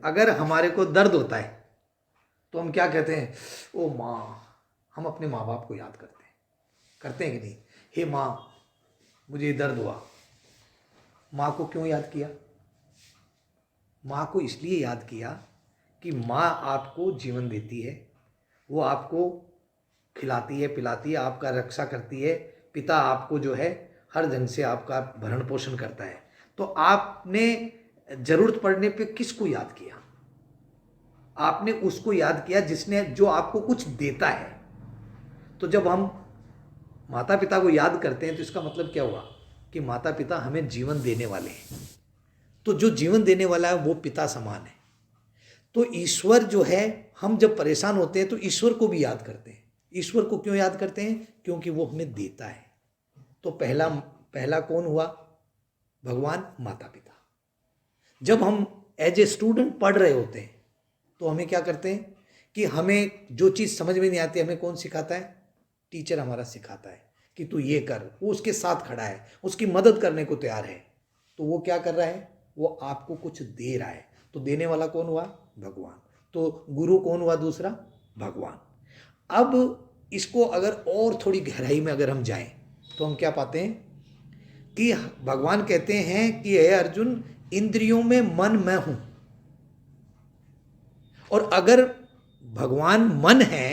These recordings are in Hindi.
अगर हमारे को दर्द होता है तो हम क्या कहते हैं, ओ माँ। हम अपने माँ बाप को याद करते हैं कि नहीं? हे माँ, मुझे दर्द हुआ। माँ को क्यों याद किया? माँ को इसलिए याद किया कि माँ आपको जीवन देती है, वो आपको खिलाती है, पिलाती है, आपका रक्षा करती है। पिता आपको जो है हर ढंग से आपका भरण पोषण करता है। तो आपने जरूरत पड़ने पे किसको याद किया? आपने उसको याद किया जिसने, जो आपको कुछ देता है। तो जब हम माता पिता को याद करते हैं तो इसका मतलब क्या हुआ कि माता पिता हमें जीवन देने वाले हैं। तो जो जीवन देने वाला है वो पिता समान है। तो ईश्वर जो है, हम जब परेशान होते हैं तो ईश्वर को भी याद करते हैं। ईश्वर को क्यों याद करते हैं? क्योंकि वो हमें देता है। तो पहला पहला कौन हुआ? भगवान, माता पिता। जब हम एज ए स्टूडेंट पढ़ रहे होते हैं तो हमें क्या करते हैं कि हमें जो चीज़ समझ में नहीं आती, हमें कौन सिखाता है? टीचर हमारा सिखाता है कि तू ये कर। वो उसके साथ खड़ा है, उसकी मदद करने को तैयार है। तो वो क्या कर रहा है? वो आपको कुछ दे रहा है। तो देने वाला कौन हुआ? भगवान। तो गुरु कौन हुआ दूसरा? भगवान। अब इसको अगर और थोड़ी गहराई में अगर हम जाएं तो हम क्या पाते हैं कि भगवान कहते हैं कि हे अर्जुन, इंद्रियों में मन मैं हूं। और अगर भगवान मन है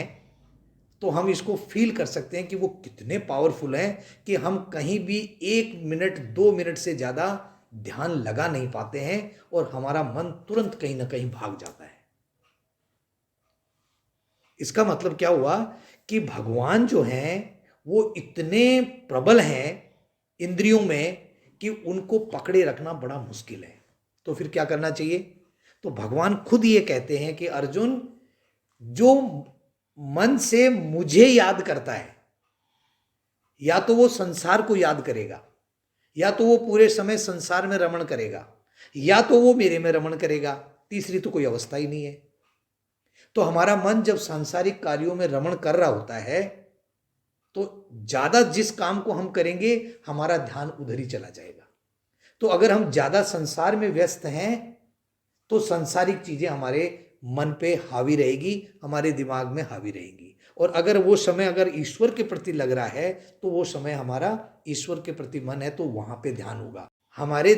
तो हम इसको फील कर सकते हैं कि वो कितने पावरफुल हैं कि हम कहीं भी 1 मिनट 2 मिनट से ज़्यादा ध्यान लगा नहीं पाते हैं और हमारा मन तुरंत कहीं ना कहीं भाग जाता है। इसका मतलब क्या हुआ कि भगवान जो हैं वो इतने प्रबल हैं इंद्रियों में कि उनको पकड़े रखना बड़ा मुश्किल है। तो फिर क्या करना चाहिए? तो भगवान खुद ये कहते हैं कि अर्जुन, जो मन से मुझे याद करता है, या तो वो संसार को याद करेगा, या तो वो पूरे समय संसार में रमण करेगा, या तो वो मेरे में रमण करेगा। तीसरी तो कोई अवस्था ही नहीं है। तो हमारा मन जब सांसारिक कार्यों में रमण कर रहा होता है तो ज्यादा जिस काम को हम करेंगे हमारा ध्यान उधर ही चला जाएगा। तो अगर हम ज्यादा संसार में व्यस्त हैं तो सांसारिक चीजें हमारे मन पे हावी रहेगी, हमारे दिमाग में हावी रहेंगी। और अगर वो समय अगर ईश्वर के प्रति लग रहा है तो वो समय हमारा ईश्वर के प्रति मन है तो वहां पे ध्यान होगा। हमारे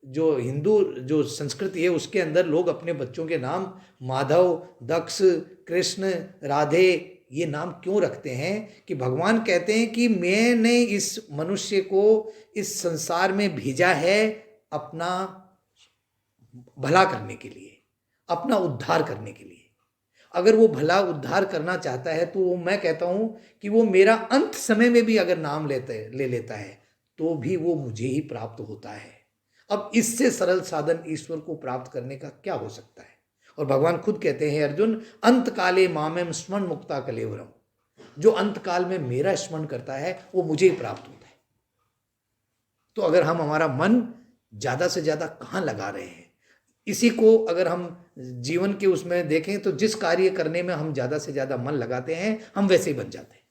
जो हिंदू जो संस्कृति है उसके अंदर लोग अपने बच्चों के नाम माधव, दक्ष, कृष्ण, राधे ये नाम क्यों रखते हैं? कि भगवान कहते हैं कि मैंने इस मनुष्य को इस संसार में भेजा है अपना भला करने के लिए, अपना उद्धार करने के लिए। अगर वो भला उद्धार करना चाहता है तो मैं कहता हूं कि वो मेरा अंत समय में भी अगर नाम ले लेता है तो भी वो मुझे ही प्राप्त होता है। अब इससे सरल साधन ईश्वर को प्राप्त करने का क्या हो सकता है? और भगवान खुद कहते हैं अर्जुन, अंत काले मामेम स्मरण मुक्ता कलेवरम। जो अंत काल में मेरा स्मरण करता है वो मुझे ही प्राप्त होता है। तो अगर हम हमारा मन ज्यादा से ज्यादा कहाँ लगा रहे हैं, इसी को अगर हम जीवन के उसमें देखें तो जिस कार्य करने में हम ज्यादा से ज्यादा मन लगाते हैं हम वैसे ही बन जाते हैं।